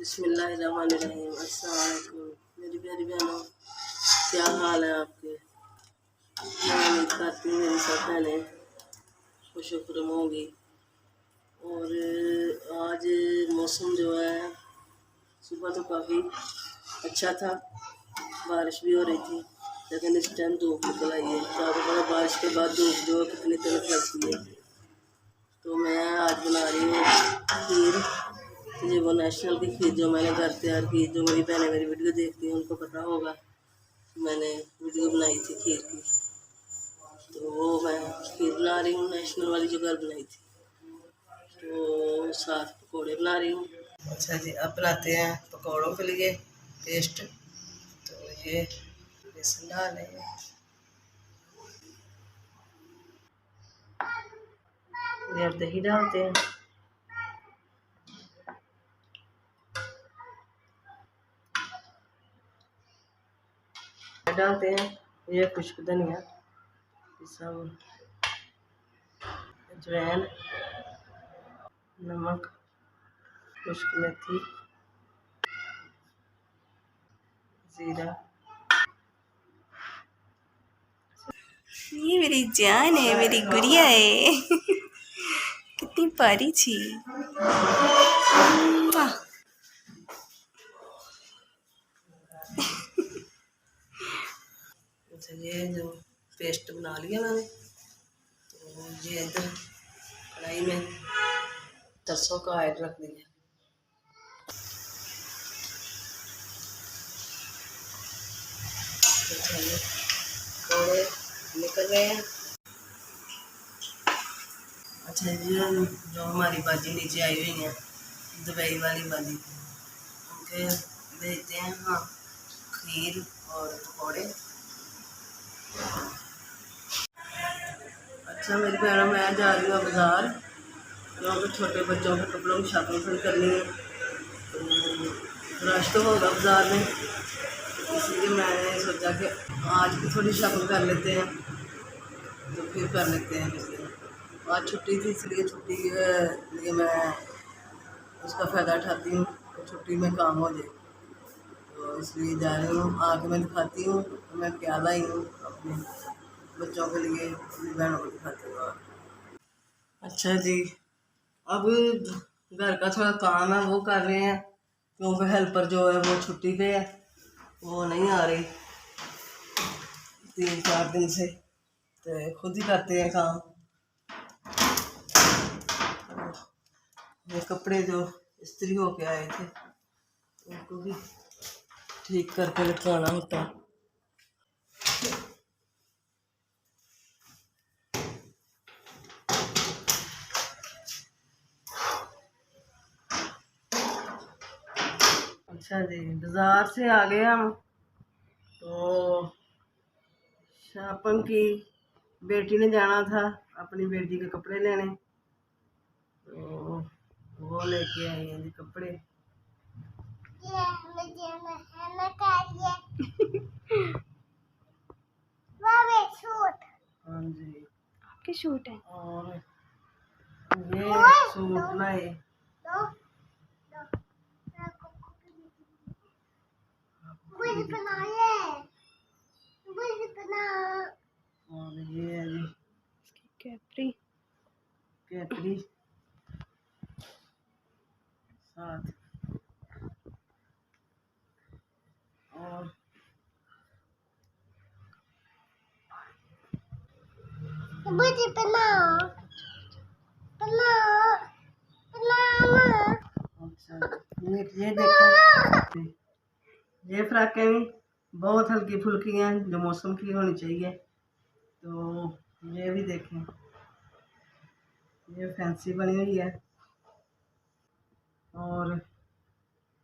बिस्मिल्लाहिर्रहमानिर्रहीम। अस्सलाम वालेकुम मेरी प्यारी बहनों, क्या हाल है आपके। मैं उम्मीद करती हूँ मेरी सब बहनें खुश खुरम होंगी। और आज मौसम जो है सुबह तो काफ़ी अच्छा था, बारिश भी हो रही थी, लेकिन इस टाइम धूप निकल आई है। तो आपको पता बारिश के बाद धूप जो है कितनी तड़क लगती है। तो मैं आज बना रही हूँ खीर। तो ये वो नेशनल की खीर जो मैंने घर तैयार की, जो मेरी बहनें मेरी वीडियो देखती हैं उनको पता होगा, मैंने वीडियो बनाई थी खीर की। तो वो मैं खीर बना रही हूँ नेशनल वाली जो घर बनाई थी। तो साथ पकौड़े बना रही हूँ। अच्छा जी, अब बनाते हैं पकौड़ों के लिए पेस्ट। तो ये बेसन डाल लेंगे, ये दही डालते हैं, डालते हैं ये खुश्क धनिया, सब अजवाइन, नमक, खुश्क मेथी, जीरा। ये मेरी जान है, मेरी गुड़िया है। कितनी प्यारी थी। अच्छा, ये जो पेस्ट बना लिया मैंने, तो ये इधर कढ़ाई में सरसों का ऑयल रख दिया। अच्छा, ये थोड़े निकल गए हैं। अच्छा, ये जो हमारी बाजी नीचे आई हुई है, दुबई वाली बाजी, उनके भेजते हैं हाँ खीर और पकौड़े। अच्छा मेरी बहनों, मैं जा रही हूँ बाज़ार, क्योंकि छोटे बच्चों के कपड़ों की शॉपिंग करनी है। तो रश तो होगा बाज़ार में, इसलिए मैंने सोचा कि आज भी थोड़ी शॉपिंग कर लेते हैं, तो फिर कर लेते हैं किस दिन। आज छुट्टी थी, इसलिए छुट्टी के लिए मैं उसका फ़ायदा उठाती हूँ तो छुट्टी में काम हो जाए। तो इसलिए जा रही हूँ, आके मैं दिखाती हूँ तो मैं क्या लाई हूँ अपने बच्चों के लिए, अपनी बहनों को दिखाती हूँ। अच्छा जी, अब घर का थोड़ा काम है वो कर रहे हैं, क्योंकि हेल्पर जो है वो छुट्टी पे है, वो नहीं आ रही 3-4 दिन से, तो खुद ही करते हैं काम। ये कपड़े जो इस्त्री होके आए थे उनको भी ठीक करके लेके आना होता है। अच्छा जी, बाज़ार से आ गए हम, तो शॉपिंग की, बेटी ने जाना था अपनी बेटी के कपड़े लेने, तो वो लेके आई हैं जी कपड़े। हाँ जी, आपके सूट है। और ये सूट लाए, और ये है जी कैपरी, कैपरी साथ, और अच्छा ये देखो, ये फ्राकें भी बहुत हल्की फुल्की हैं जो मौसम की होनी चाहिए। तो ये भी देखें, ये फैंसी बनी हुई है। और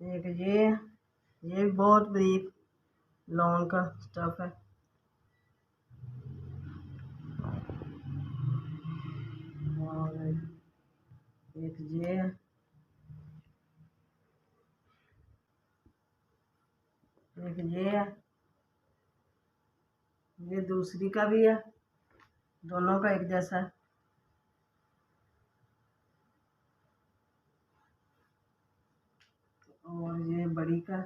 एक ये भी बहुत बारीक लॉन का स्टफ है। और एक ये है, एक ये है, ये दूसरी का भी है, दोनों का एक जैसा है। और ये बड़ी का,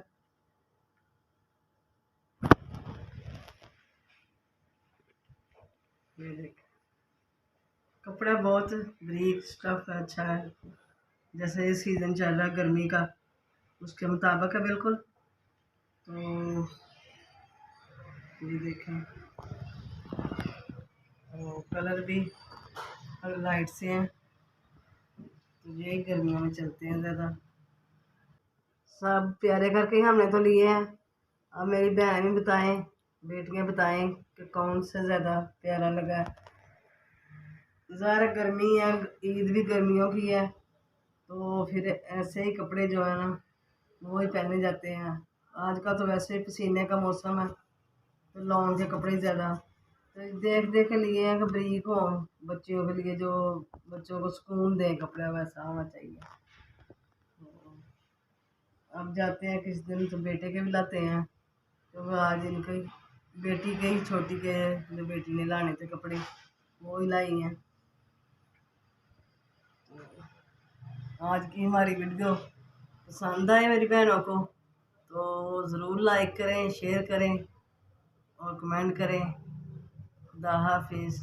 ये देख कपड़ा बहुत ब्रीक स्टफ है, अच्छा है। जैसे ये सीज़न चल रहा है गर्मी का, उसके मुताबिक है बिल्कुल। तो ये देखें, तो कलर भी लाइट से हैं, तो ये गर्मियों में चलते हैं ज़्यादा। सब प्यारे करके ही हमने तो लिए हैं। अब मेरी बहन भी बताएं, बेटियां बताएं कि कौन सा ज़्यादा प्यारा लगा है। ज़ाहिर गर्मी है, ईद भी गर्मियों की है, तो फिर ऐसे ही कपड़े जो है ना वो ही पहने जाते हैं। आज का तो वैसे ही पसीने का मौसम है, तो लॉन के कपड़े ज़्यादा तो देख देख के लिए हैं कि ब्रीक हो बच्चियों के लिए, जो बच्चों को सुकून दें, कपड़ा वैसा होना चाहिए। तो अब जाते हैं किस दिन तो बेटे के भी लाते हैं, तो आज इनके बेटी के ही, छोटी के जो बेटी ने लाने थे कपड़े वो ही लाई हैं। आज की हमारी वीडियो पसंद आए मेरी बहनों को तो ज़रूर लाइक करें, शेयर करें और कमेंट करें। खुदा हाफिज़।